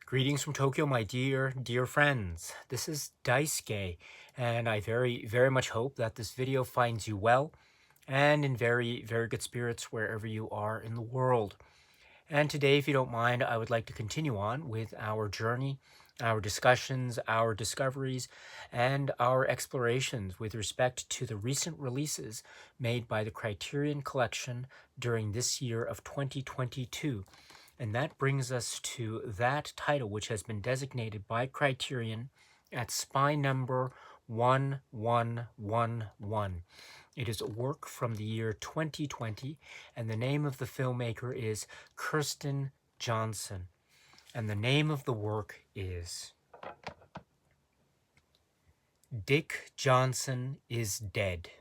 Greetings from Tokyo, my dear friends. This is Daisuke, and I very much hope that this video finds you well and in very good spirits wherever you are in the world. And today, if you don't mind, I would like to continue on with our journey, our discussions, our discoveries, and our explorations with respect to the recent releases made by the Criterion Collection during this year of 2022. And that brings us to that title, which has been designated by Criterion at spy number 1111. It is a work from the year 2020, and the name of the filmmaker is Kirsten Johnson. And the name of the work is Dick Johnson is Dead.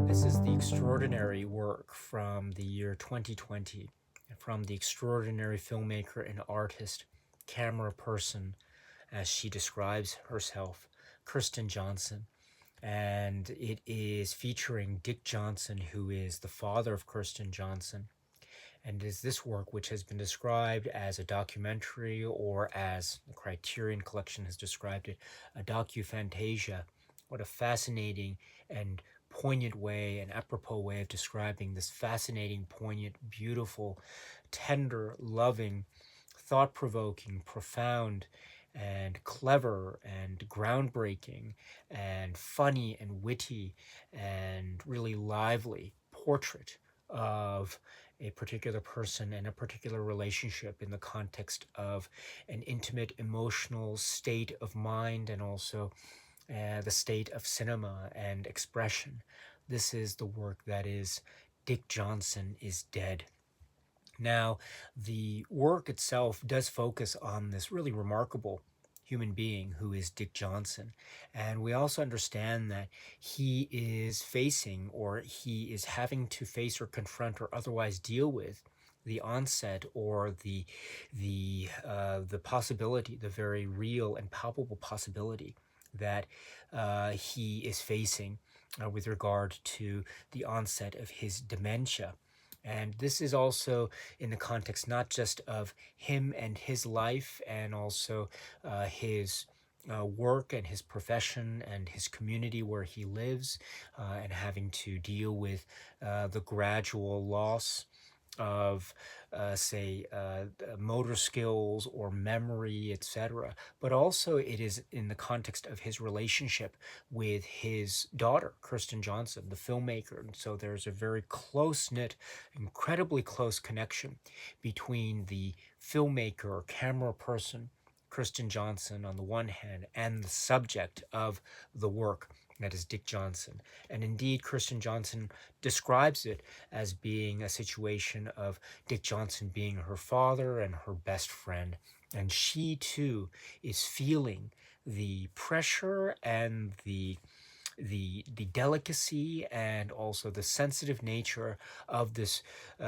This is the extraordinary work from the year 2020, from the extraordinary filmmaker and artist, camera person, as she describes herself, Kirsten Johnson. And it is featuring Dick Johnson, who is the father of Kirsten Johnson. And it is this work which has been described as a documentary, or as the Criterion Collection has described it, a docufantasia. What a fascinating and poignant way, an apropos way of describing this fascinating, poignant, beautiful, tender, loving, thought-provoking, profound, and clever, and groundbreaking, and funny, and witty, and really lively portrait of a particular person and a particular relationship in the context of an intimate emotional state of mind, and also the state of cinema and expression. This is the work that is Dick Johnson is Dead. Now, the work itself does focus on this really remarkable human being who is Dick Johnson. And we also understand that he is facing, or he is having to face or confront or otherwise deal with the onset, or the possibility, the very real and palpable possibility that he is facing with regard to the onset of his dementia. And this is also in the context not just of him and his life, and also his work and his profession and his community where he lives, and having to deal with the gradual loss of, say, motor skills or memory, etc. But also it is in the context of his relationship with his daughter, Kirsten Johnson, the filmmaker. And so there's a very close-knit, incredibly close connection between the filmmaker or camera person, Kirsten Johnson, on the one hand, and the subject of the work, that is Dick Johnson. And indeed, Kirsten Johnson describes it as being a situation of Dick Johnson being her father and her best friend. And she, too, is feeling the pressure and the delicacy and also the sensitive nature of this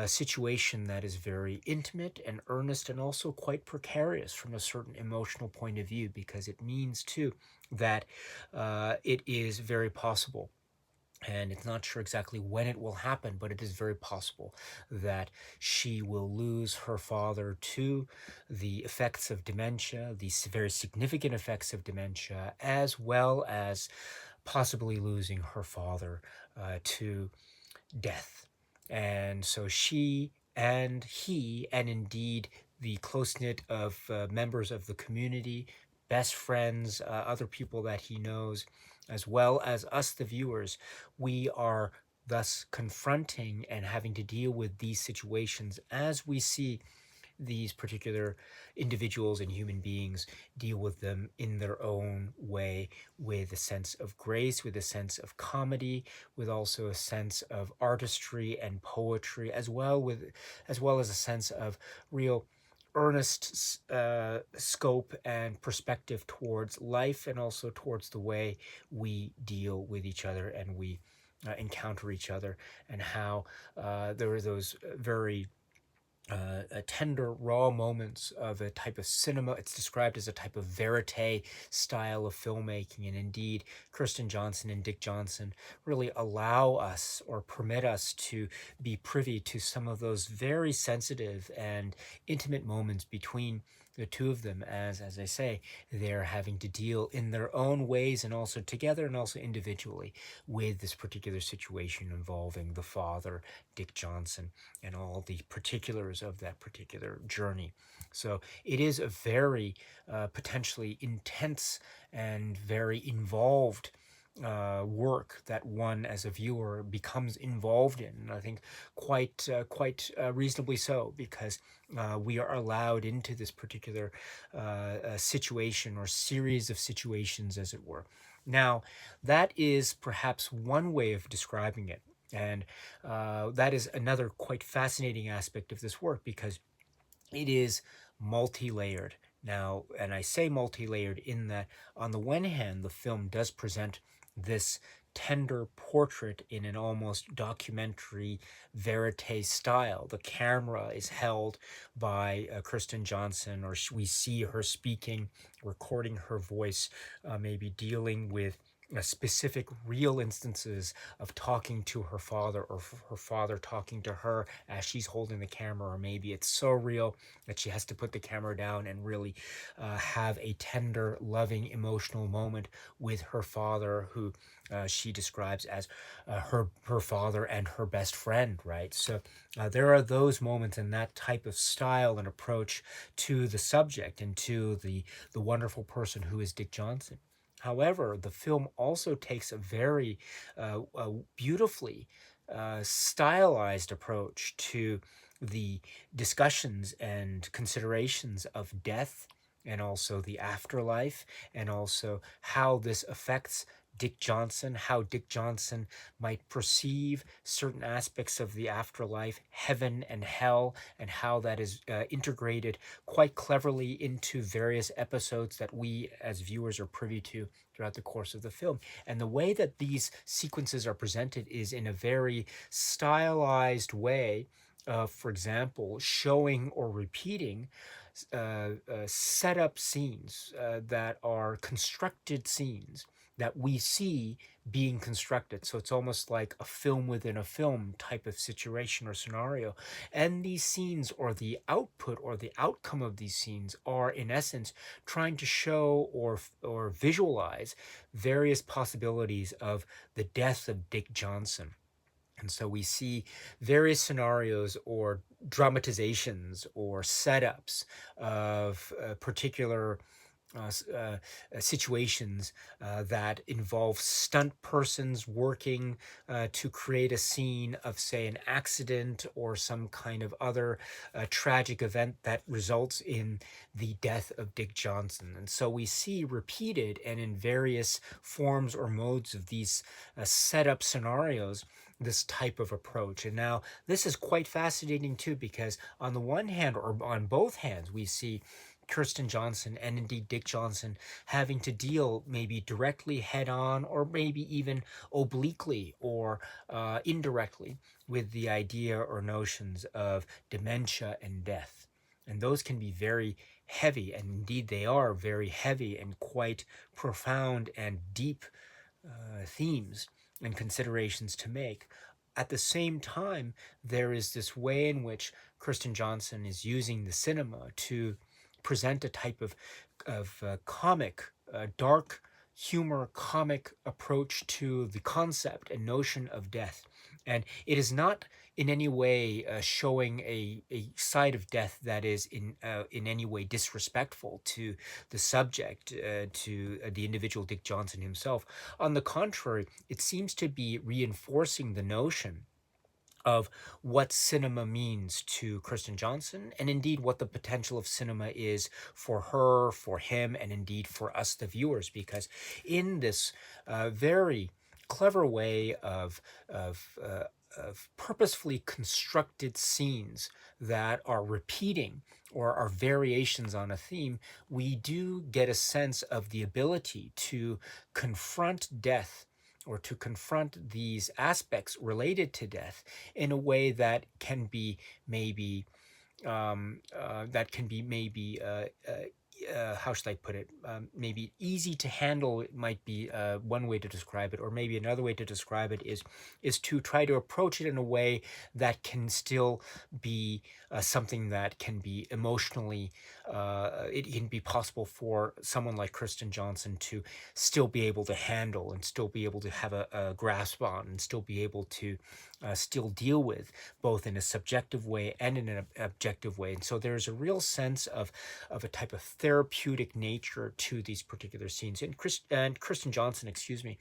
situation that is very intimate and earnest, and also quite precarious from a certain emotional point of view, because it means too that it is very possible, and it's not sure exactly when it will happen, but it is very possible that she will lose her father to the effects of dementia, these very significant effects of dementia, as well as possibly losing her father to death. And so she and he, and indeed the close-knit of members of the community, best friends, other people that he knows, as well as us, the viewers, we are thus confronting and having to deal with these situations as we see these particular individuals and human beings deal with them in their own way, with a sense of grace, with a sense of comedy, with also a sense of artistry and poetry, as well as a sense of real earnest scope and perspective towards life, and also towards the way we deal with each other and we encounter each other, and how there are those very tender, raw moments of a type of cinema. It's described as a type of verite style of filmmaking. And indeed, Kirsten Johnson and Dick Johnson really allow us or permit us to be privy to some of those very sensitive and intimate moments between the two of them, as I say, they're having to deal in their own ways and also together and also individually with this particular situation involving the father, Dick Johnson, and all the particulars of that particular journey. So it is a very potentially intense and very involved work that one as a viewer becomes involved in. And I think quite reasonably so, because we are allowed into this particular situation or series of situations, as it were. Now, that is perhaps one way of describing it. And that is another quite fascinating aspect of this work, because it is multi-layered. Now, and I say multi-layered in that, on the one hand, the film does present this tender portrait in an almost documentary verite style. The camera is held by Kirsten Johnson, or we see her speaking, recording her voice, maybe dealing with specific real instances of talking to her father, or her father talking to her as she's holding the camera, or maybe it's so real that she has to put the camera down and really have a tender, loving, emotional moment with her father, who she describes as her father and her best friend, right? So there are those moments and that type of style and approach to the subject and to the wonderful person who is Dick Johnson. However, the film also takes a very beautifully stylized approach to the discussions and considerations of death, and also the afterlife, and also how this affects Dick Johnson, how Dick Johnson might perceive certain aspects of the afterlife, heaven and hell, and how that is integrated quite cleverly into various episodes that we as viewers are privy to throughout the course of the film. And the way that these sequences are presented is in a very stylized way, for example, showing or repeating set-up scenes that are constructed scenes that we see being constructed. So it's almost like a film within a film type of situation or scenario. And these scenes, or the output or the outcome of these scenes, are in essence trying to show or visualize various possibilities of the death of Dick Johnson. And so we see various scenarios or dramatizations or setups of particular situations that involve stunt persons working to create a scene of, say, an accident or some kind of other tragic event that results in the death of Dick Johnson. And so we see repeated and in various forms or modes of these setup scenarios this type of approach. And now this is quite fascinating too, because on the one hand, or on both hands, we see Kirsten Johnson and indeed Dick Johnson having to deal maybe directly head on, or maybe even obliquely or indirectly, with the idea or notions of dementia and death. And those can be very heavy, and indeed they are very heavy and quite profound and deep themes and considerations to make. At the same time, there is this way in which Kirsten Johnson is using the cinema to present a type of comic, dark humor, comic approach to the concept and notion of death. And it is not in any way showing a side of death that is in any way disrespectful to the subject, to the individual Dick Johnson himself. On the contrary, it seems to be reinforcing the notion of what cinema means to Kirsten Johnson, and indeed what the potential of cinema is for her, for him, and indeed for us, the viewers, because in this very clever way of purposefully constructed scenes that are repeating or are variations on a theme, we do get a sense of the ability to confront death or to confront these aspects related to death in a way that can be maybe how should I put it? Maybe easy to handle might be one way to describe it, or maybe another way to describe it is to try to approach it in a way that can still be something that can be emotionally. It can be possible for someone like Kirsten Johnson to still be able to handle and still be able to have a grasp on and still be able to still deal with, both in a subjective way and in an objective way. And so there's a real sense of a type of therapeutic nature to these particular scenes. And Kristen Johnson, excuse me,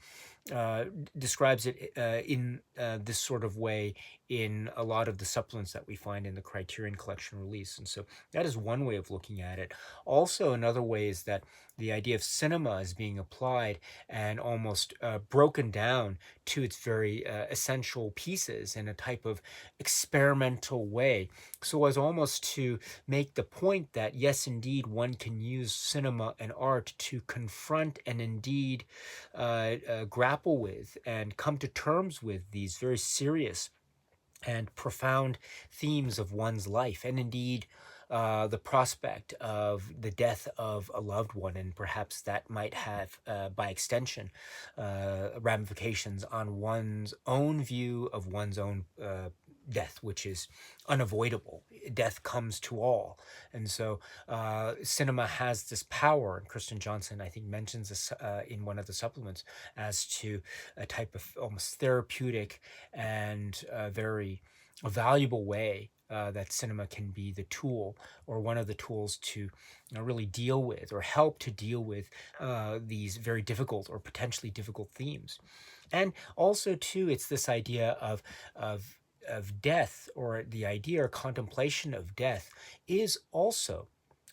describes it in this sort of way in a lot of the supplements that we find in the Criterion Collection release. And so that is one way of looking at it. Also, another way is that the idea of cinema is being applied and almost broken down to its very essential pieces in a type of experimental way, so as almost to make the point that yes, indeed, one can use cinema and art to confront and indeed grapple with and come to terms with these very serious and profound themes of one's life, and indeed the prospect of the death of a loved one, and perhaps that might have, by extension, ramifications on one's own view of one's own death, which is unavoidable. Death comes to all. And so cinema has this power, and Kristen Johnson, I think, mentions this in one of the supplements, as to a type of almost therapeutic and very valuable way that cinema can be the tool, or one of the tools, to really deal with or help to deal with these very difficult or potentially difficult themes. And also, too, it's this idea of death, or the idea or contemplation of death, is also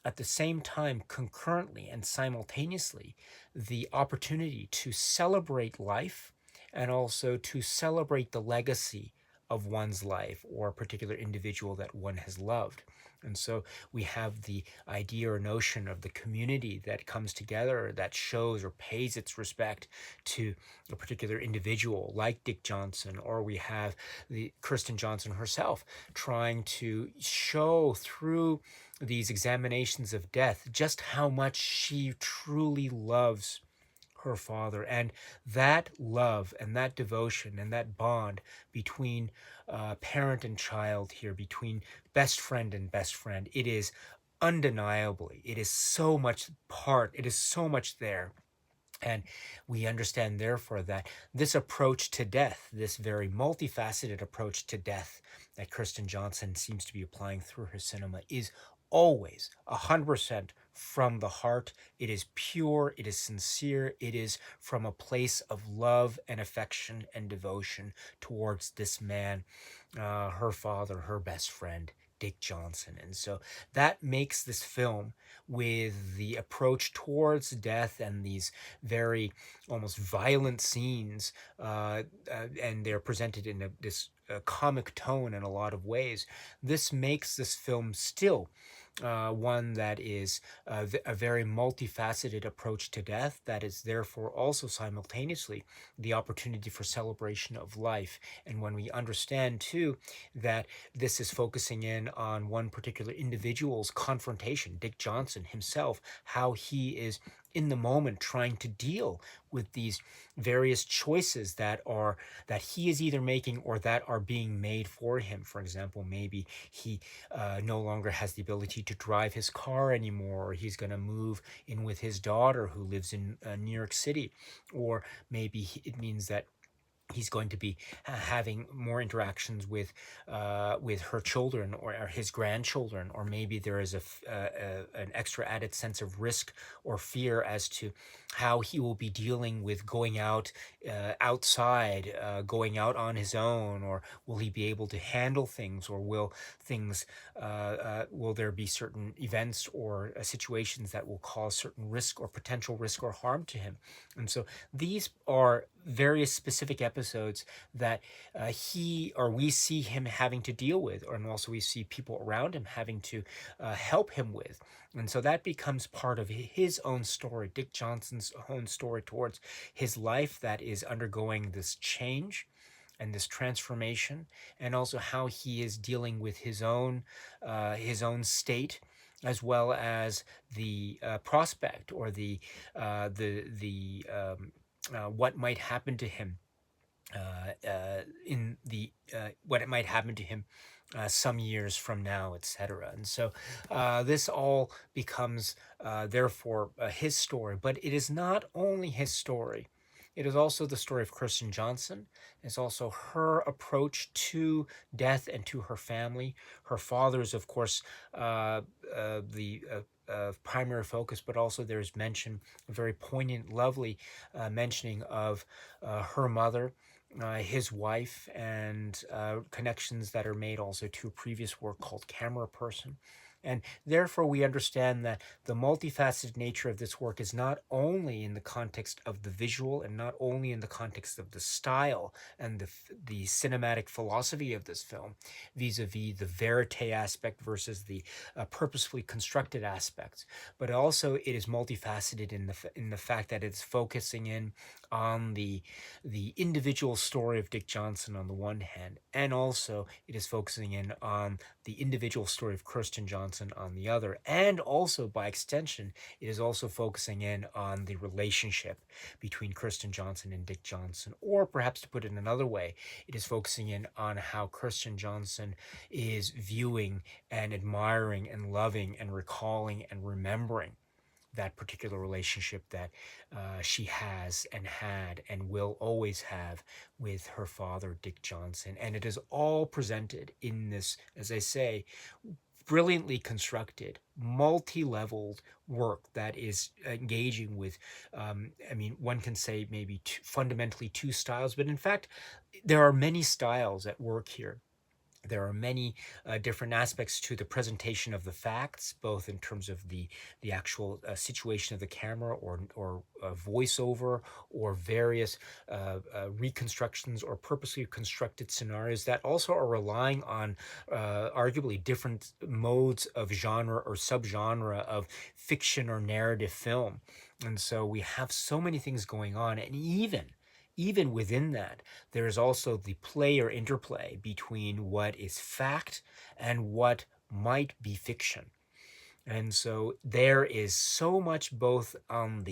at the same time, concurrently and simultaneously, the opportunity to celebrate life and also to celebrate the legacy of one's life or a particular individual that one has loved. And so we have the idea or notion of the community that comes together, that shows or pays its respect to a particular individual like Dick Johnson, or we have the Kirsten Johnson herself trying to show through these examinations of death just how much she truly loves her father, and that love and that devotion and that bond between parent and child here, between best friend and best friend, it is undeniably, it is so much part, it is so much there. And we understand, therefore, that this approach to death, this very multifaceted approach to death that Kirsten Johnson seems to be applying through her cinema, is always 100% from the heart. It is pure, it is sincere, it is from a place of love and affection and devotion towards this man, her father, her best friend, Dick Johnson. And so that makes this film, with the approach towards death and these very almost violent scenes, and they're presented in this comic tone in a lot of ways, this makes this film still one that is a very multifaceted approach to death, that is therefore also simultaneously the opportunity for celebration of life. And when we understand, too, that this is focusing in on one particular individual's confrontation, Dick Johnson himself, how he is in the moment trying to deal with these various choices that he is either making or that are being made for him. For example, maybe he no longer has the ability to drive his car anymore, or he's going to move in with his daughter who lives in New York City, or maybe it means that he's going to be having more interactions with her children or his grandchildren, or maybe there is an extra added sense of risk or fear as to how he will be dealing with going out outside, going out on his own, or will he be able to handle things, or will there be certain events or situations that will cause certain risk or potential risk or harm to him. And so these are various specific episodes that he or we see him having to deal with, and also we see people around him having to help him with. And so that becomes part of his own story, Dick Johnson's own story towards his life that is undergoing this change and this transformation, and also how he is dealing with his own state, as well as the prospect or the what might happen to him in the what it might happen to him some years from now, etc. And so this all becomes therefore his story, but it is not only his story. It is also the story of Kirsten Johnson. It's also her approach to death and to her family. Her father is, of course, the primary focus, but also there's mention, a very poignant, lovely mentioning of her mother, his wife, and connections that are made also to a previous work called Camera Person. And therefore, we understand that the multifaceted nature of this work is not only in the context of the visual and not only in the context of the style and the cinematic philosophy of this film, vis-a-vis the verite aspect versus the purposefully constructed aspects, but also it is multifaceted in the fact that it's focusing in on the individual story of Dick Johnson on the one hand, and also it is focusing in on the individual story of Kirsten Johnson on the other, and also by extension, it is also focusing in on the relationship between Kirsten Johnson and Dick Johnson, or perhaps to put it another way, it is focusing in on how Kirsten Johnson is viewing and admiring and loving and recalling and remembering that particular relationship that she has and had and will always have with her father, Dick Johnson. And it is all presented in this, as I say, brilliantly constructed, multi-leveled work that is engaging with, one can say maybe fundamentally two styles, but in fact, there are many styles at work here. There are many different aspects to the presentation of the facts, both in terms of the actual situation of the camera, or voiceover, or various reconstructions or purposely constructed scenarios that also are relying on arguably different modes of genre or subgenre of fiction or narrative film. And so we have so many things going on, and even within that, there is also the play or interplay between what is fact and what might be fiction. And so there is so much both on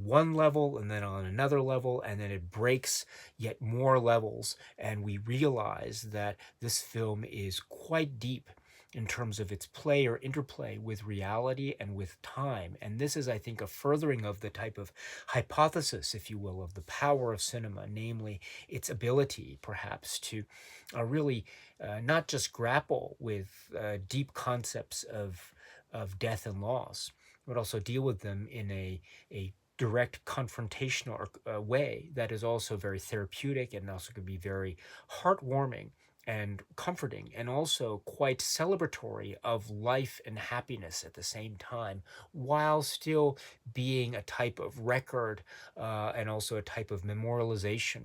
one level and then on another level, and then it breaks yet more levels, and we realize that this film is quite deep in terms of its play or interplay with reality and with time. And this is, I think, a furthering of the type of hypothesis, if you will, of the power of cinema, namely its ability, perhaps, to really not just grapple with deep concepts of death and loss, but also deal with them in a direct confrontational way that is also very therapeutic and also can be very heartwarming and comforting, and also quite celebratory of life and happiness at the same time, while still being a type of record and also a type of memorialization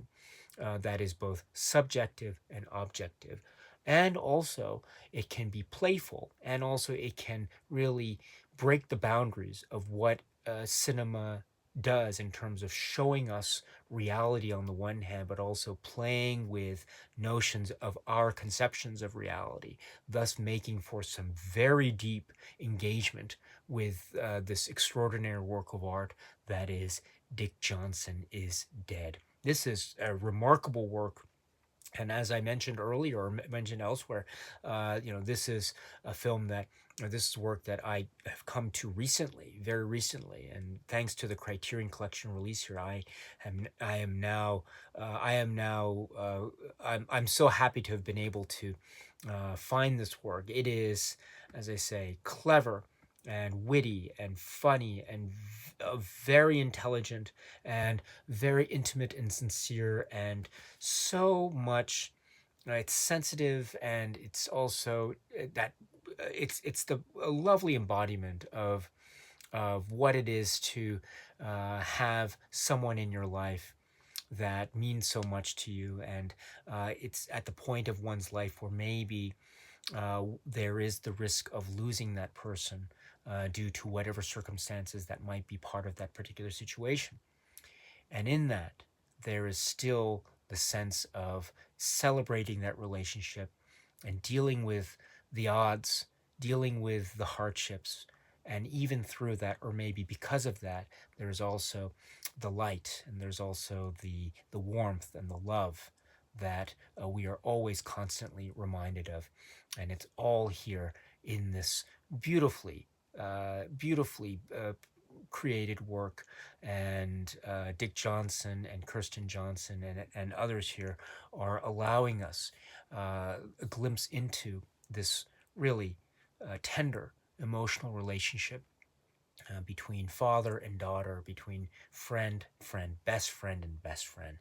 that is both subjective and objective. And also, it can be playful, and also it can really break the boundaries of what cinema does in terms of showing us reality on the one hand, but also playing with notions of our conceptions of reality, thus making for some very deep engagement with this extraordinary work of art that is Dick Johnson is Dead. This is a remarkable work And as I mentioned earlier, or mentioned elsewhere, this is a film that, or this is work that I have come to recently, very recently, and thanks to the Criterion Collection release here, I'm so happy to have been able to find this work. It is, as I say, clever and witty and funny and very intelligent and very intimate and sincere, and so much. It's sensitive, and it's also it's the a lovely embodiment of what it is to have someone in your life that means so much to you, and it's at the point of one's life where maybe there is the risk of losing that person due to whatever circumstances that might be part of that particular situation. And in that, there is still the sense of celebrating that relationship and dealing with the odds, dealing with the hardships. And even through that, or maybe because of that, there's also the light, and there's also the warmth and the love that we are always constantly reminded of. And it's all here in this beautifully created work. And Dick Johnson and Kirsten Johnson and others here are allowing us a glimpse into this really tender emotional relationship between father and daughter, between best friend, and best friend.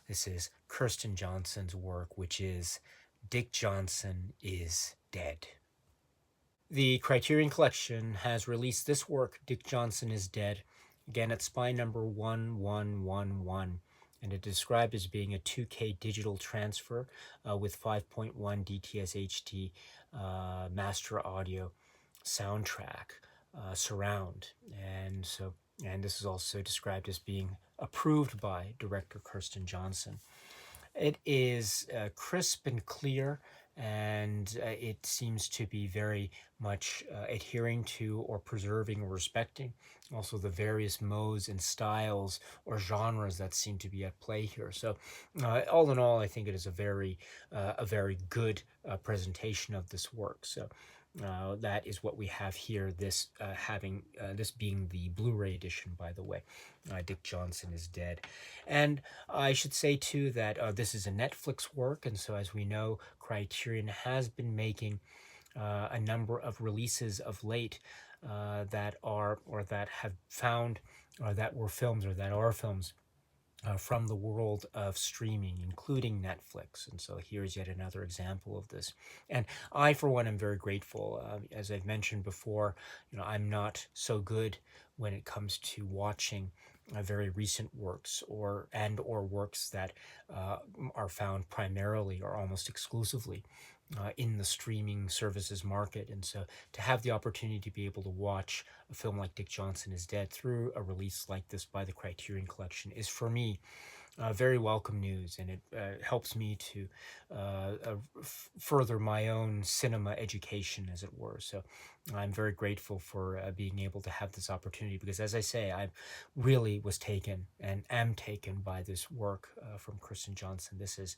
This is Kirsten Johnson's work, which is Dick Johnson is Dead. The Criterion Collection has released this work, Dick Johnson is Dead, again at spine number 1111, and it described as being a 2K digital transfer with 5.1 DTS HD master audio soundtrack surround. And this is also described as being approved by director Kirsten Johnson. It is crisp and clear, and it seems to be very much adhering to or preserving or respecting also the various modes and styles or genres that seem to be at play here. So, all in all, I think it is a very good presentation of this work. So. That is what we have here. This this being the Blu-ray edition, by the way. Dick Johnson is Dead, and I should say too that this is a Netflix work, and so as we know, Criterion has been making a number of releases of late that are or that have found or that were films or that are films from the world of streaming, including Netflix. And so here's yet another example of this. And I, for one, am very grateful. As I've mentioned before, I'm not so good when it comes to watching very recent works or works that are found primarily or almost exclusively in the streaming services market. And so to have the opportunity to be able to watch a film like Dick Johnson is Dead through a release like this by the Criterion Collection is, for me, very welcome news, and it helps me to further my own cinema education, as it were. So I'm very grateful for being able to have this opportunity, because, as I say, I really was taken and am taken by this work from Kirsten Johnson. This is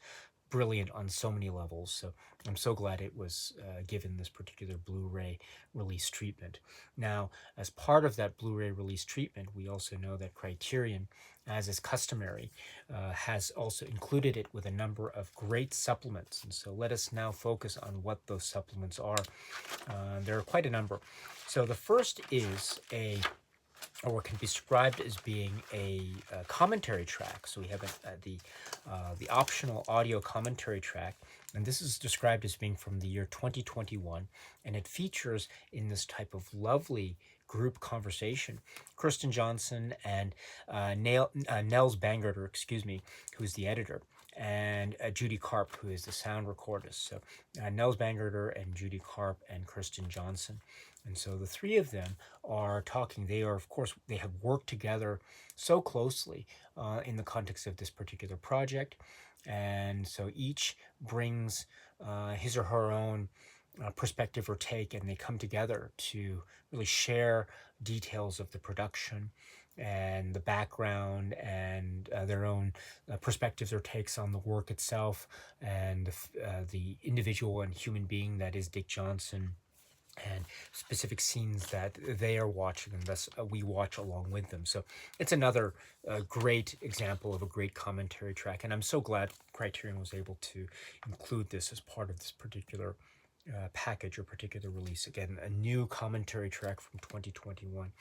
brilliant on so many levels. So I'm so glad it was given this particular Blu-ray release treatment. Now, as part of that Blu-ray release treatment, we also know that Criterion, as is customary, has also included it with a number of great supplements. And so let us now focus on what those supplements are. There are quite a number. So the first is or what can be described as being a commentary track. So we have the optional audio commentary track, and this is described as being from the year 2021, and it features in this type of lovely group conversation Kirsten Johnson and Nels Bangerter, who's the editor, and Judy Karp, who is the sound recordist. So Nels Bangerter and Judy Karp and Kirsten Johnson. And so the three of them are talking. They are, of course, they have worked together so closely in the context of this particular project. And so each brings his or her own perspective or take, and they come together to really share details of the production and the background and their own perspectives or takes on the work itself and the individual and human being that is Dick Johnson, and specific scenes that they are watching, and thus we watch along with them. So it's another great example of a great commentary track, and I'm so glad Criterion was able to include this as part of this particular package or particular release. Again, a new commentary track from 2021.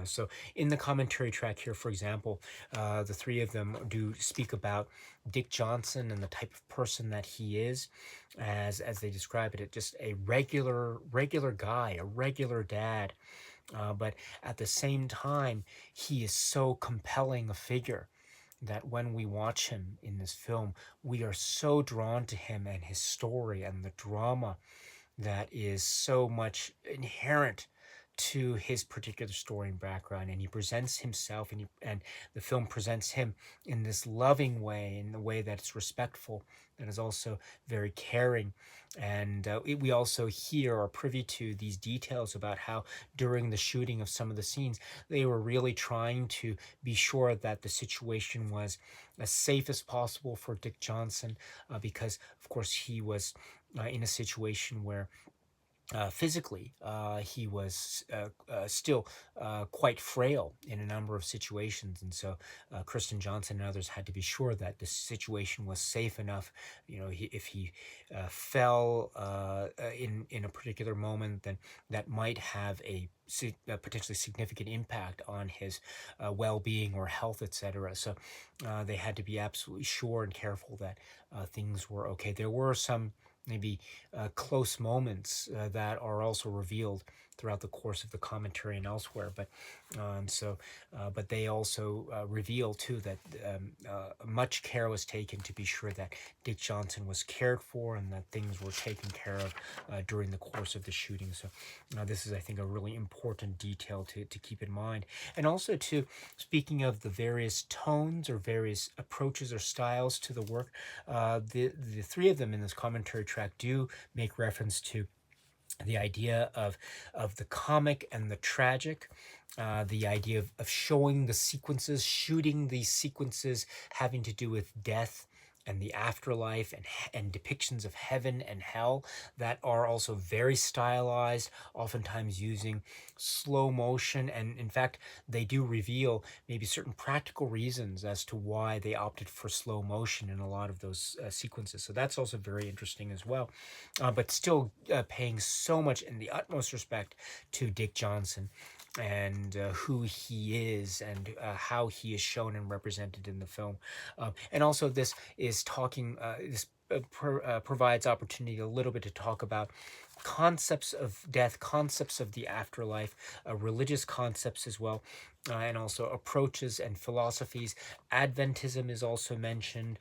So in the commentary track here, for example, the three of them do speak about Dick Johnson and the type of person that he is, as they describe it, just a regular guy, a regular dad. But at the same time, he is so compelling a figure that when we watch him in this film, we are so drawn to him and his story and the drama that is so much inherent to his particular story and background, and he presents himself, and the film presents him in this loving way, in the way that's respectful, that is also very caring. And we also hear or privy to these details about how during the shooting of some of the scenes, they were really trying to be sure that the situation was as safe as possible for Dick Johnson, because of course he was in a situation where physically he was still quite frail in a number of situations, and so Kirsten Johnson and others had to be sure that the situation was safe enough. If he fell in a particular moment, then that might have a potentially significant impact on his well-being or health, etc. So they had to be absolutely sure and careful that things were okay. There were some maybe close moments that are also revealed throughout the course of the commentary and elsewhere. But they also reveal too that much care was taken to be sure that Dick Johnson was cared for and that things were taken care of during the course of the shooting. So this is, I think, a really important detail to keep in mind. And also, too, speaking of the various tones or various approaches or styles to the work, the three of them in this commentary track do make reference to the idea of the comic and the tragic, the idea of showing the sequences, shooting these sequences having to do with death and the afterlife, and depictions of heaven and hell that are also very stylized, oftentimes using slow motion. And in fact, they do reveal maybe certain practical reasons as to why they opted for slow motion in a lot of those sequences. So that's also very interesting as well. But still paying so much in the utmost respect to Dick Johnson and who he is and how he is shown and represented in the film. And also this is talking, provides opportunity a little bit to talk about concepts of death, concepts of the afterlife, religious concepts as well, and also approaches and philosophies. Adventism is also mentioned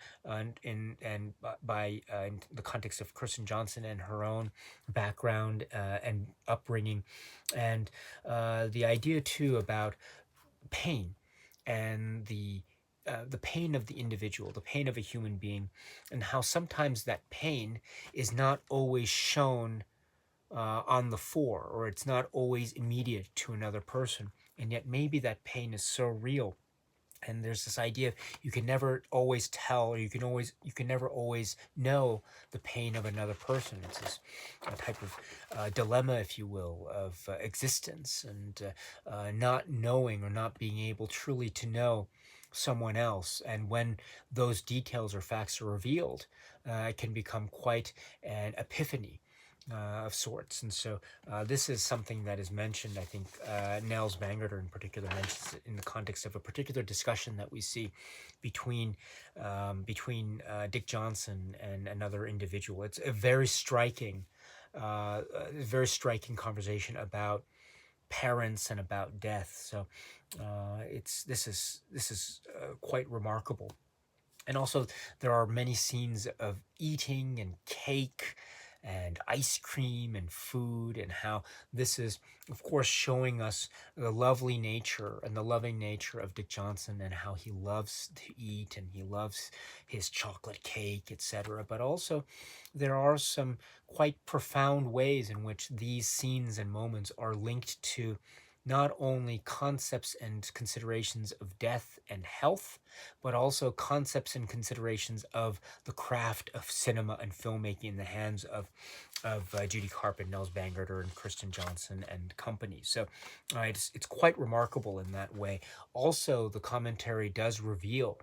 in the context of Kirsten Johnson and her own background and upbringing, and the idea too about pain and the pain of the individual, the pain of a human being, and how sometimes that pain is not always shown on the fore, or it's not always immediate to another person, and yet maybe that pain is so real. And there's this idea of you can never always tell, or you can never always know the pain of another person. It's this type of dilemma, if you will, of existence, and not knowing or not being able truly to know someone else. And when those details or facts are revealed, it can become quite an epiphany of sorts. And so this is something that is mentioned, I think Nels Bangerter in particular mentions it in the context of a particular discussion that we see between Dick Johnson and another individual. It's a very striking conversation about parents and about death. So this is quite remarkable. And also, there are many scenes of eating and cake and ice cream and food, and how this is, of course, showing us the lovely nature and the loving nature of Dick Johnson, and how he loves to eat and he loves his chocolate cake, etc. But also, there are some quite profound ways in which these scenes and moments are linked to not only concepts and considerations of death and health, but also concepts and considerations of the craft of cinema and filmmaking in the hands of Judy Carp and Nels Bangerter and Kirsten Johnson and company. So it's quite remarkable in that way. Also, the commentary does reveal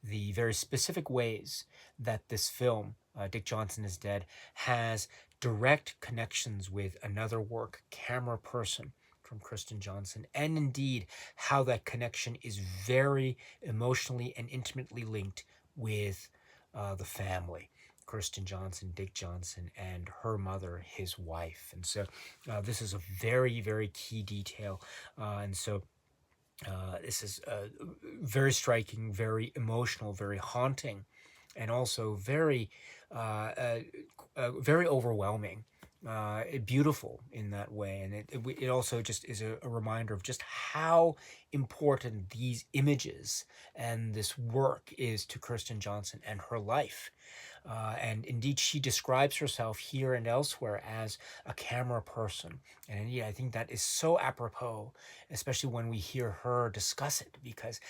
the very specific ways that this film, Dick Johnson is Dead, has direct connections with another work, Camera Person, from Kirsten Johnson, and indeed how that connection is very emotionally and intimately linked with the family. Kirsten Johnson, Dick Johnson, and her mother, his wife. And so this is a very, very key detail. This is very striking, very emotional, very haunting, and also very overwhelming. Beautiful in that way, and it also just is a reminder of just how important these images and this work is to Kirsten Johnson and her life. And indeed, she describes herself here and elsewhere as a camera person. And indeed, I think that is so apropos, especially when we hear her discuss it, because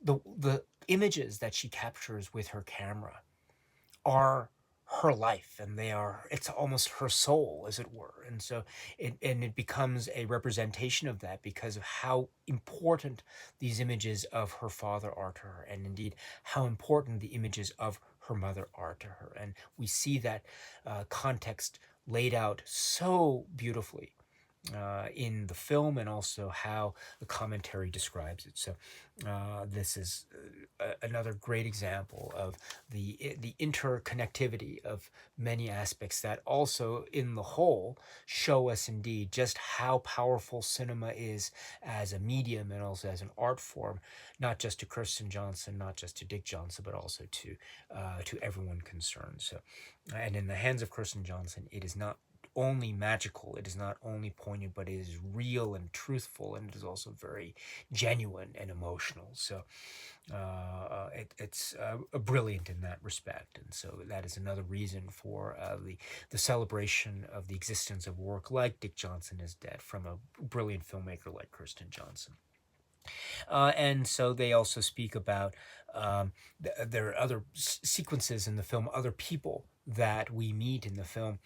the images that she captures with her camera are her life, and it's almost her soul, as it were. And so it becomes a representation of that because of how important these images of her father are to her, and indeed how important the images of her mother are to her. And we see that context laid out so beautifully in the film, and also how the commentary describes it. So this is another great example of the interconnectivity of many aspects that also in the whole show us indeed just how powerful cinema is as a medium and also as an art form, not just to Kirsten Johnson, not just to Dick Johnson, but also to everyone concerned. So, and in the hands of Kirsten Johnson, it is not only magical, it is not only poignant, but it is real and truthful, and it is also very genuine and emotional. So it's brilliant in that respect, and so that is another reason for the celebration of the existence of work like Dick Johnson is Dead from a brilliant filmmaker like Kirsten Johnson. And so they also speak about there are other sequences in the film, other people that we meet in the film,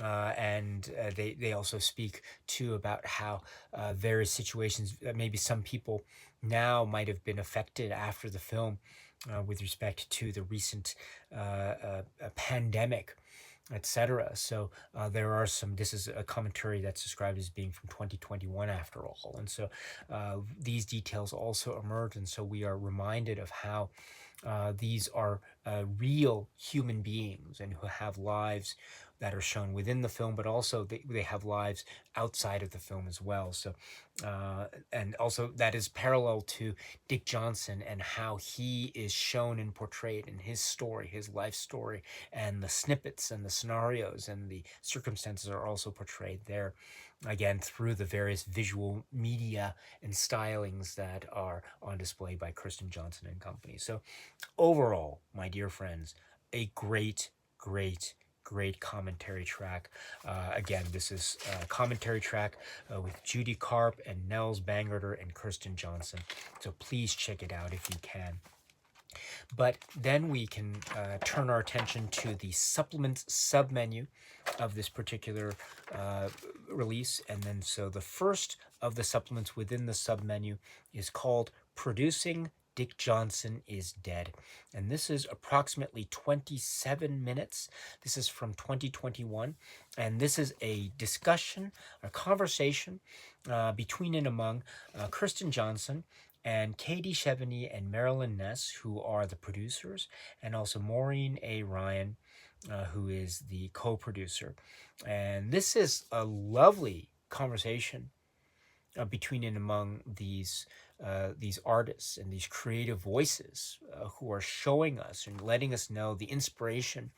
and they also speak too about how various situations, maybe some people now might have been affected after the film with respect to the recent pandemic, etc. So there are some. This is a commentary that's described as being from 2021, after all, and so these details also emerge, and so we are reminded of how these are real human beings and who have lives that are shown within the film, but also they have lives outside of the film as well. So, and also that is parallel to Dick Johnson and how he is shown and portrayed in his story, his life story, and the snippets and the scenarios and the circumstances are also portrayed there, again, through the various visual media and stylings that are on display by Kirsten Johnson and company. So overall, my dear friends, a great, great, great commentary track. Again, this is a commentary track with Judy Carp and Nels Bangerter and Kirsten Johnson. So please check it out if you can. But then we can turn our attention to the supplements submenu of this particular release. And then so the first of the supplements within the submenu is called Producing Dick Johnson is Dead. And this is approximately 27 minutes. This is from 2021. And this is a discussion, a conversation between and among Kirsten Johnson and Katie Chevigny and Marilyn Ness, who are the producers, and also Maureen A. Ryan, who is the co-producer. And this is a lovely conversation between and among these artists and these creative voices who are showing us and letting us know the inspiration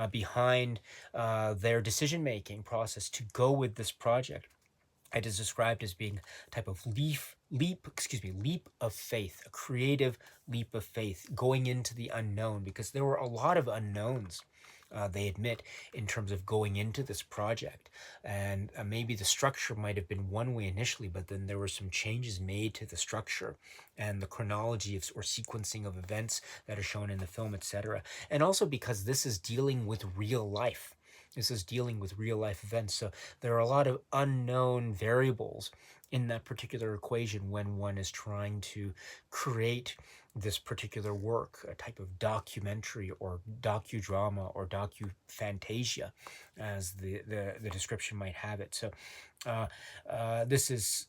behind their decision-making process to go with this project. It is described as being a type of leap of faith, a creative leap of faith, going into the unknown, because there were a lot of unknowns they admit, in terms of going into this project. And maybe the structure might have been one way initially, but then there were some changes made to the structure and the chronology of, or sequencing of events that are shown in the film, etc. And also because this is dealing with real life. This is dealing with real life events. So there are a lot of unknown variables in that particular equation when one is trying to create this particular work, a type of documentary or docudrama or docu-fantasia, as the description might have it. So this is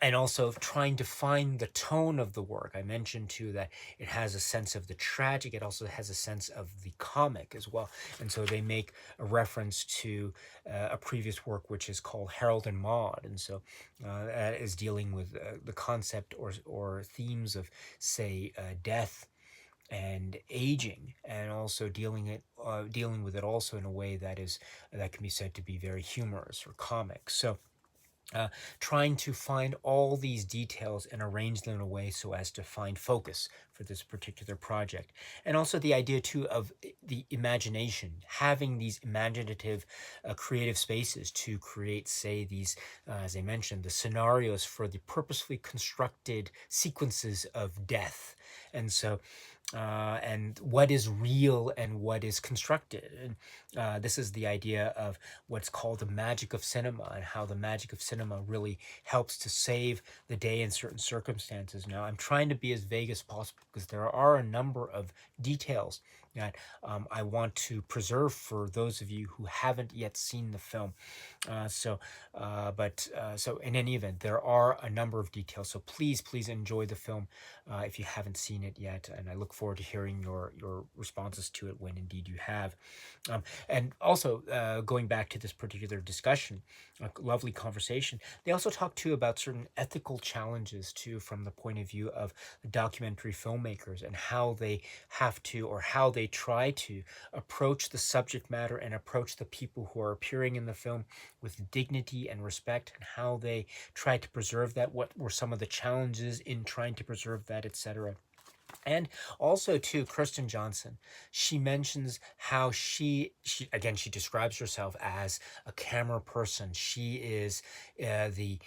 and also trying to find the tone of the work. I mentioned too that it has a sense of the tragic. It also has a sense of the comic as well. And so they make a reference to a previous work which is called Harold and Maude. And so that is dealing with the concept or themes of, say, death and aging, and also dealing with it also in a way that can be said to be very humorous or comic. So trying to find all these details and arrange them in a way so as to find focus for this particular project. And also the idea too of the imagination, having these imaginative creative spaces to create, say, these, as I mentioned, the scenarios for the purposefully constructed sequences of death. And so and what is real and what is constructed. And this is the idea of what's called the magic of cinema, and how the magic of cinema really helps to save the day in certain circumstances. Now, I'm trying to be as vague as possible because there are a number of details that I want to preserve for those of you who haven't yet seen the film. So in any event, there are a number of details. So please enjoy the film if you haven't seen it yet, and I look forward to hearing your responses to it when indeed you have. And also, going back to this particular discussion, a lovely conversation, they also talk too about certain ethical challenges too, from the point of view of documentary filmmakers, and how they have to, or how they try to approach the subject matter and approach the people who are appearing in the film with dignity and respect, and how they try to preserve that, what were some of the challenges in trying to preserve that, etc. And also too, Kirsten Johnson, she mentions how she describes herself as a camera person. She is in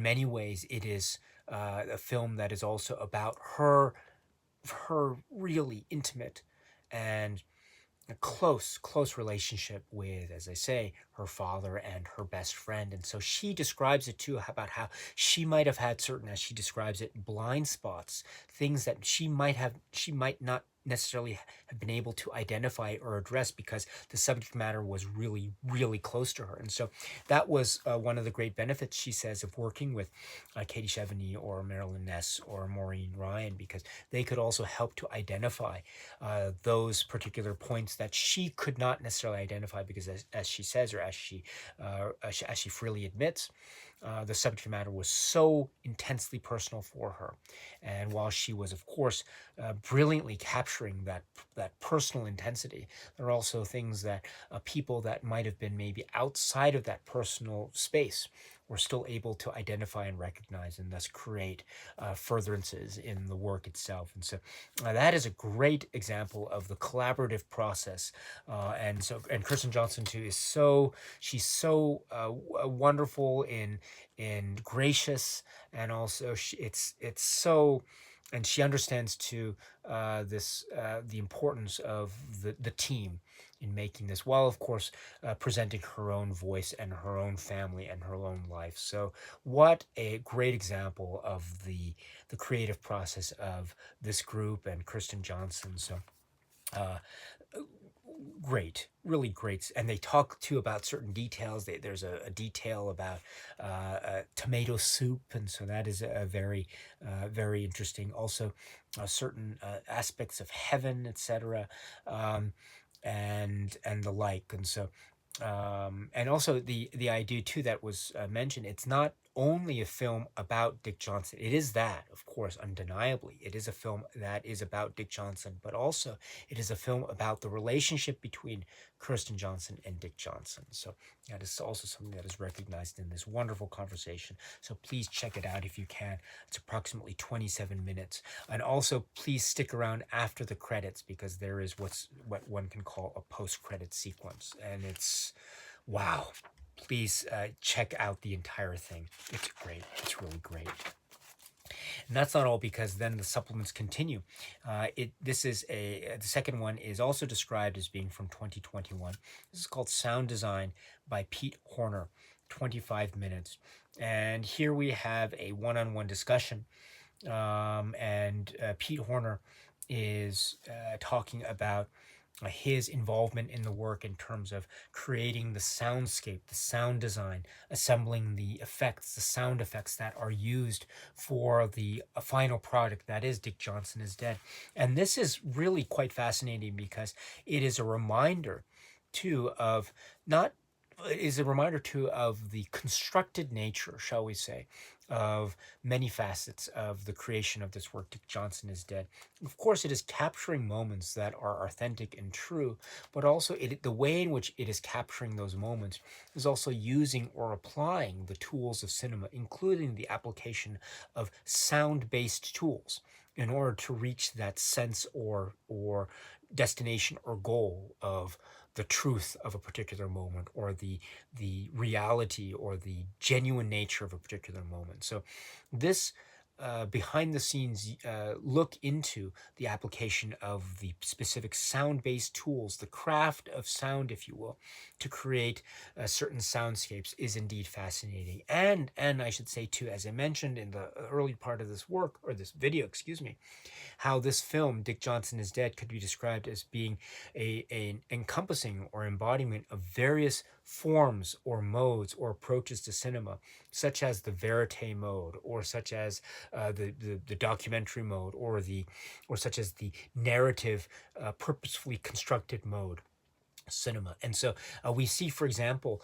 many ways, it is a film that is also about her really intimate and a close relationship with, as I say, her father and her best friend. And so she describes it too, about how she might have had certain, as she describes it, blind spots, things that she might not necessarily have been able to identify or address because the subject matter was really close to her. And so that was one of the great benefits, she says, of working with Katie Chevigny or Marilyn Ness or Maureen Ryan, because they could also help to identify those particular points that she could not necessarily identify, because as she says, or as she freely admits, the subject matter was so intensely personal for her. And while she was, of course, brilliantly capturing that personal intensity, there are also things that people that might have been maybe outside of that personal space were still able to identify and recognize, and thus create furtherances in the work itself. And so that is a great example of the collaborative process. And Kirsten Johnson too she's so wonderful and gracious, and also it's so. And she understands too the importance of the team in making this, while of course presenting her own voice and her own family and her own life. So what a great example of the creative process of this group and Kirsten Johnson. So great, really great. And they talk too about certain details. There's a detail about tomato soup, and so that is a very interesting. Also, certain aspects of heaven, etc., and the like. And so and also the idea too that was mentioned, it's not only a film about Dick Johnson. It is that, of course, undeniably. It is a film that is about Dick Johnson, but also it is a film about the relationship between Kirsten Johnson and Dick Johnson. So that is also something that is recognized in this wonderful conversation. So please check it out if you can. It's approximately 27 minutes. And also please stick around after the credits, because there is what one can call a post-credit sequence. And it's, wow. Please check out the entire thing. It's great. It's really great. And that's not all, because then the supplements continue. The second one is also described as being from 2021. This is called Sound Design by Pete Horner, 25 minutes. And here we have a one-on-one discussion. And Pete Horner is talking about his involvement in the work in terms of creating the soundscape, the sound design, assembling the effects, the sound effects that are used for the final product that is Dick Johnson is Dead. And this is really quite fascinating, because it is a reminder too of the constructed nature, shall we say, of many facets of the creation of this work, Dick Johnson is Dead. Of course, it is capturing moments that are authentic and true, but also the way in which it is capturing those moments is also using or applying the tools of cinema, including the application of sound-based tools, in order to reach that sense or destination or goal of the truth of a particular moment, or the reality or the genuine nature of a particular moment. So this behind the scenes look into the application of the specific sound-based tools, the craft of sound, if you will, to create certain soundscapes is indeed fascinating. And I should say too, as I mentioned in the early part of this work, or this video, excuse me, how this film, Dick Johnson is Dead, could be described as being an encompassing or embodiment of various forms or modes or approaches to cinema, such as the verite mode, or such as the documentary mode, or such as the narrative, purposefully constructed mode cinema. And so we see, for example,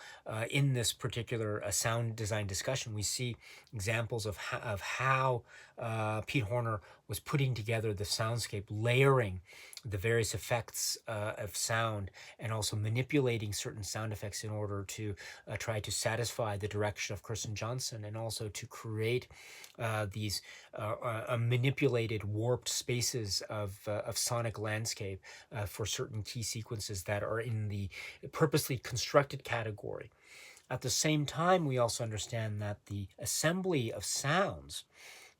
in this particular sound design discussion, we see examples of how Pete Horner was putting together the soundscape, layering the various effects of sound, and also manipulating certain sound effects in order to try to satisfy the direction of Kirsten Johnson, and also to create these manipulated, warped spaces of sonic landscape for certain key sequences that are in the purposely constructed category. At the same time, we also understand that the assembly of sounds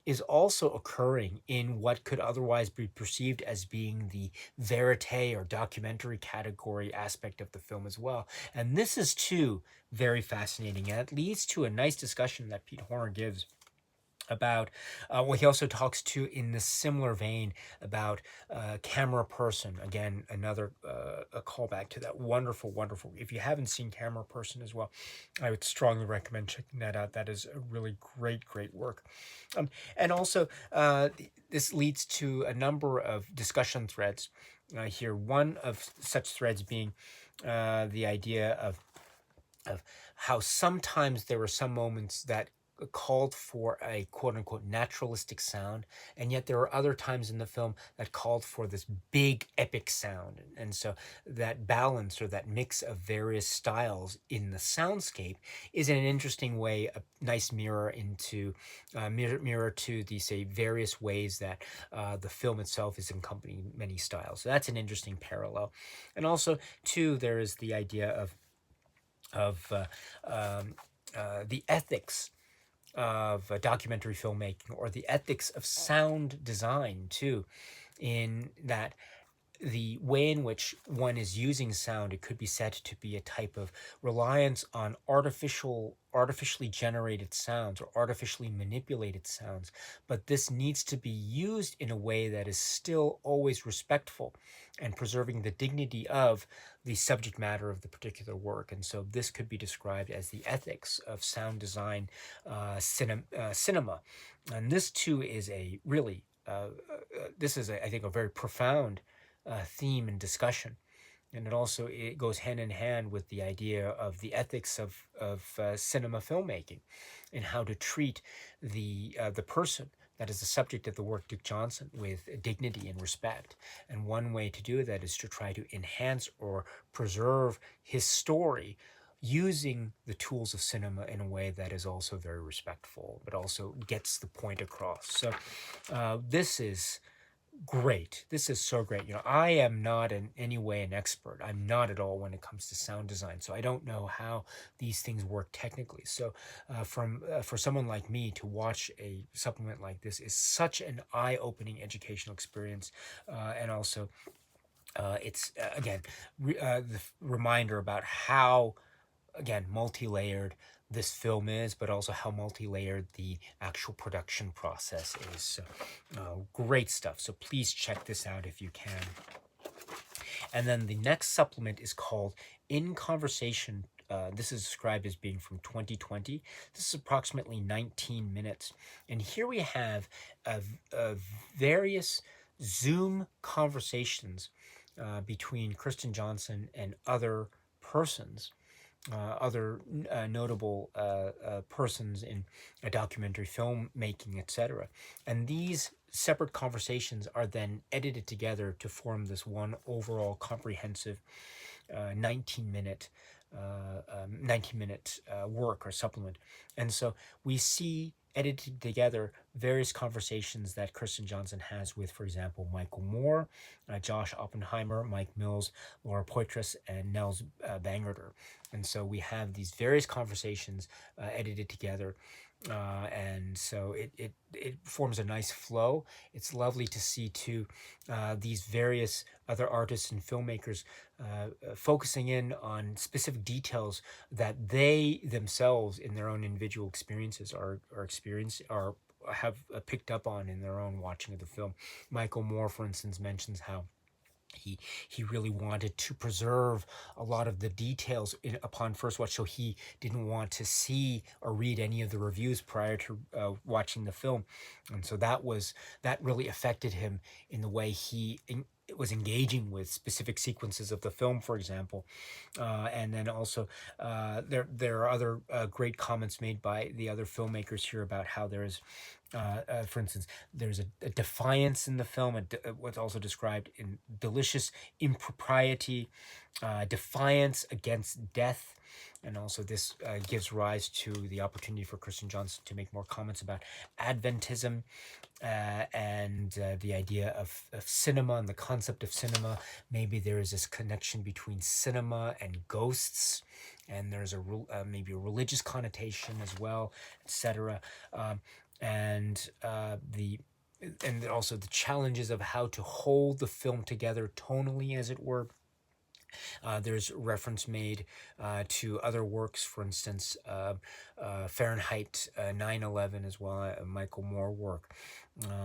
is also occurring in what could otherwise be perceived as being the verite or documentary category aspect of the film as well. And this is too very fascinating, and it leads to a nice discussion that Pete Horner gives about he also talks to, in this similar vein, about Camera Person. Again, another a callback to that wonderful, if you haven't seen Camera Person as well, I would strongly recommend checking that out. That is a really great work. And also this leads to a number of discussion threads here. One of such threads being the idea of how sometimes there were some moments that called for a quote-unquote naturalistic sound, and yet there are other times in the film that called for this big epic sound. And so that balance, or that mix of various styles in the soundscape, is in an interesting way a nice mirror into mirror to the, say, various ways that the film itself is accompanying many styles. So that's an interesting parallel. And also too, there is the idea of the ethics of documentary filmmaking, or the ethics of sound design too, in that the way in which one is using sound, it could be said to be a type of reliance on artificially generated sounds, or artificially manipulated sounds. But this needs to be used in a way that is still always respectful and preserving the dignity of the subject matter of the particular work. And so this could be described as the ethics of sound design cinema. And this too is a really, I think, a very profound theme and discussion. And it goes hand in hand with the idea of the ethics of cinema filmmaking. in how to treat the person that is the subject of the work, Dick Johnson, with dignity and respect. And one way to do that is to try to enhance or preserve his story using the tools of cinema in a way that is also very respectful, but also gets the point across. So this is great. This is so great. I am not in any way an expert. I'm not at all when it comes to sound design. So I don't know how these things work technically. So for someone like me to watch a supplement like this is such an eye-opening educational experience, and also it's again the reminder about how, again, multi-layered this film is, but also how multi-layered the actual production process is. So, great stuff. So please check this out if you can. And then the next supplement is called In Conversation. This is described as being from 2020. This is approximately 19 minutes. And here we have various Zoom conversations between Kirsten Johnson and other persons, other notable persons in documentary filmmaking, etc. And these separate conversations are then edited together to form this one overall comprehensive 19-minute work or supplement. And so we see edited together various conversations that Kirsten Johnson has with, for example, Michael Moore, Josh Oppenheimer, Mike Mills, Laura Poitras, and Nels Bangerter. And so we have these various conversations edited together. And so it forms a nice flow. It's lovely to see too these various other artists and filmmakers focusing in on specific details that they themselves in their own individual experiences have picked up on in their own watching of the film. Michael Moore, for instance, mentions how he really wanted to preserve a lot of the details upon first watch, so he didn't want to see or read any of the reviews prior to watching the film. And so that really affected him in the way he was engaging with specific sequences of the film, for example. And then also there are other great comments made by the other filmmakers here about how there is for instance, there's a defiance in the film, what's also described in delicious impropriety, defiance against death. And also this gives rise to the opportunity for Kirsten Johnson to make more comments about Adventism and the idea of cinema and the concept of cinema. Maybe there is this connection between cinema and ghosts, and there's maybe a religious connotation as well, etc. And also the challenges of how to hold the film together tonally, as it were. There's reference made to other works, for instance, Fahrenheit 9/11 as well, a Michael Moore work,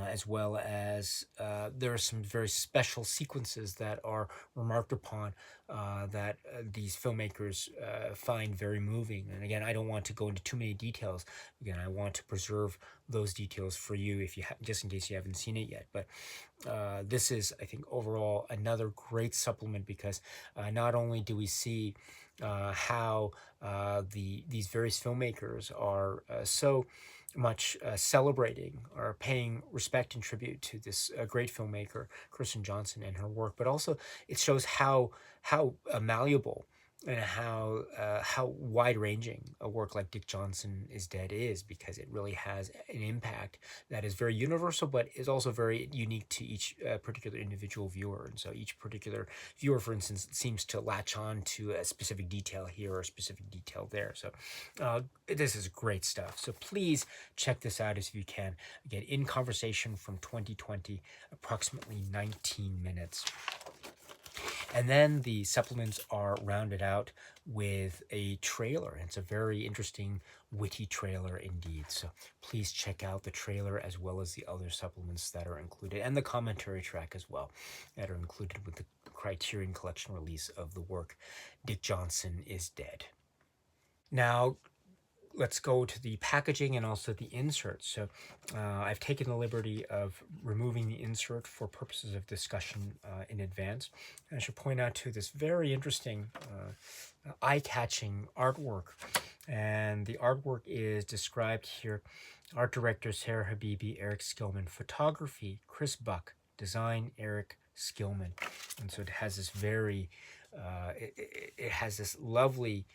as well as there are some very special sequences that are remarked upon that these filmmakers find very moving. And again, I don't want to go into too many details. Again, I want to preserve those details for you if you just in case you haven't seen it yet. But this is, I think, overall another great supplement because not only do we see how these various filmmakers are so much celebrating or paying respect and tribute to this great filmmaker, Kirsten Johnson, and her work, but also it shows how malleable and how wide-ranging a work like Dick Johnson is Dead is, because it really has an impact that is very universal, but is also very unique to each particular individual viewer. And so each particular viewer, for instance, seems to latch on to a specific detail here or a specific detail there. So this is great stuff. So please check this out if you can. Again, In Conversation from 2020, approximately 19 minutes. And then the supplements are rounded out with a trailer. It's a very interesting, witty trailer indeed. So please check out the trailer as well as the other supplements that are included, and the commentary track as well that are included with the Criterion Collection release of the work Dick Johnson is Dead. Now, let's go to the packaging and also the insert. So I've taken the liberty of removing the insert for purposes of discussion in advance. And I should point out too this very interesting eye-catching artwork. And the artwork is described here. Art director Sarah Habibi, Eric Skillman. Photography, Chris Buck. Design, Eric Skillman. And so it has this very, it has this lovely,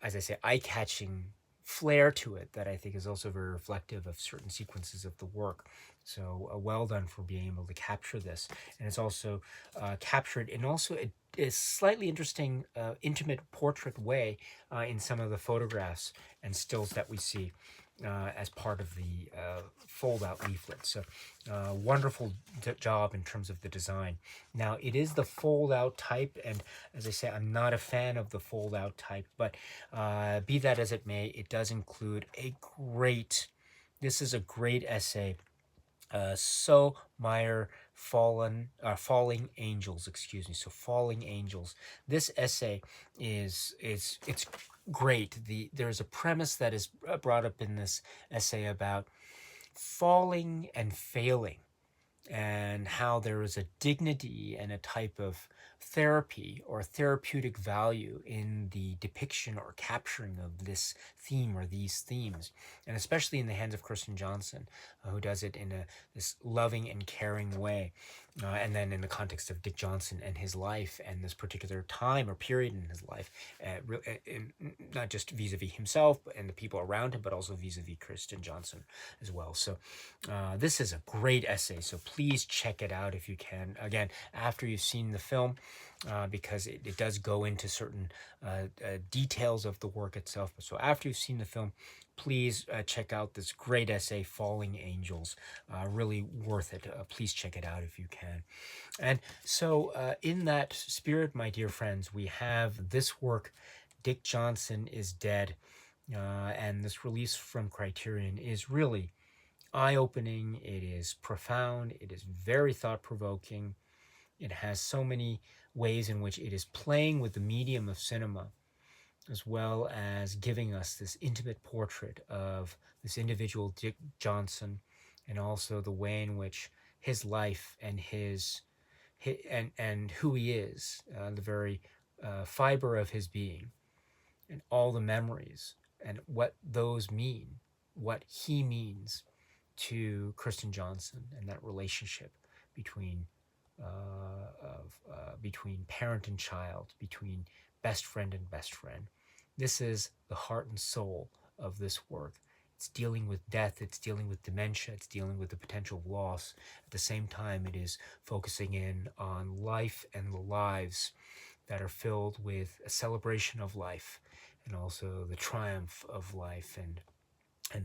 as I say, eye-catching flair to it that I think is also very reflective of certain sequences of the work. So well done for being able to capture this. And it's also captured in also a slightly interesting, intimate portrait way in some of the photographs and stills that we see as part of the fold-out leaflet. So wonderful job in terms of the design. Now, it is the fold-out type, and as I say, I'm not a fan of the fold-out type, but be that as it may, it does include this is a great essay. So Meyer Falling Angels, excuse me. So Falling Angels. This essay it's great. There's a premise that is brought up in this essay about falling and failing, and how there is a dignity and a type of therapy or therapeutic value in the depiction or capturing of this theme or these themes, and especially in the hands of Kirsten Johnson, who does it in this loving and caring way. And then in the context of Dick Johnson and his life and this particular time or period in his life, not just vis-a-vis himself and the people around him, but also vis-a-vis Kirsten Johnson as well. So this is a great essay, so please check it out if you can. Again, after you've seen the film, because it does go into certain details of the work itself. So after you've seen the film, please check out this great essay, Falling Angels. Really worth it. Please check it out if you can. And so in that spirit, my dear friends, we have this work, Dick Johnson is Dead. And this release from Criterion is really eye-opening. It is profound. It is very thought-provoking. It has so many ways in which it is playing with the medium of cinema, as well as giving us this intimate portrait of this individual Dick Johnson, and also the way in which his life and and who he is, the very fiber of his being, and all the memories and what those mean, what he means to Kirsten Johnson, and that relationship between between parent and child, between best friend and best friend. This is the heart and soul of this work. It's dealing with death, it's dealing with dementia, it's dealing with the potential of loss. At the same time, it is focusing in on life and the lives that are filled with a celebration of life, and also the triumph of life, and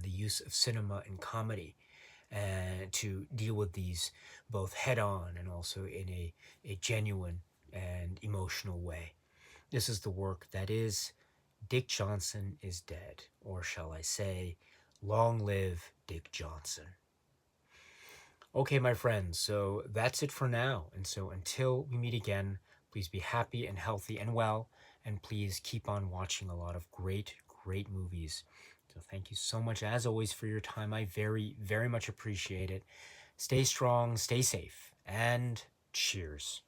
the use of cinema and comedy and to deal with these both head-on and also in a genuine and emotional way. This is the work that is Dick Johnson is Dead, or shall I say, long live Dick Johnson. Okay, my friends, so that's it for now. And so until we meet again, please be happy and healthy and well, and please keep on watching a lot of great movies. So thank you so much, as always, for your time. I very much appreciate it. Stay strong, stay safe, and cheers.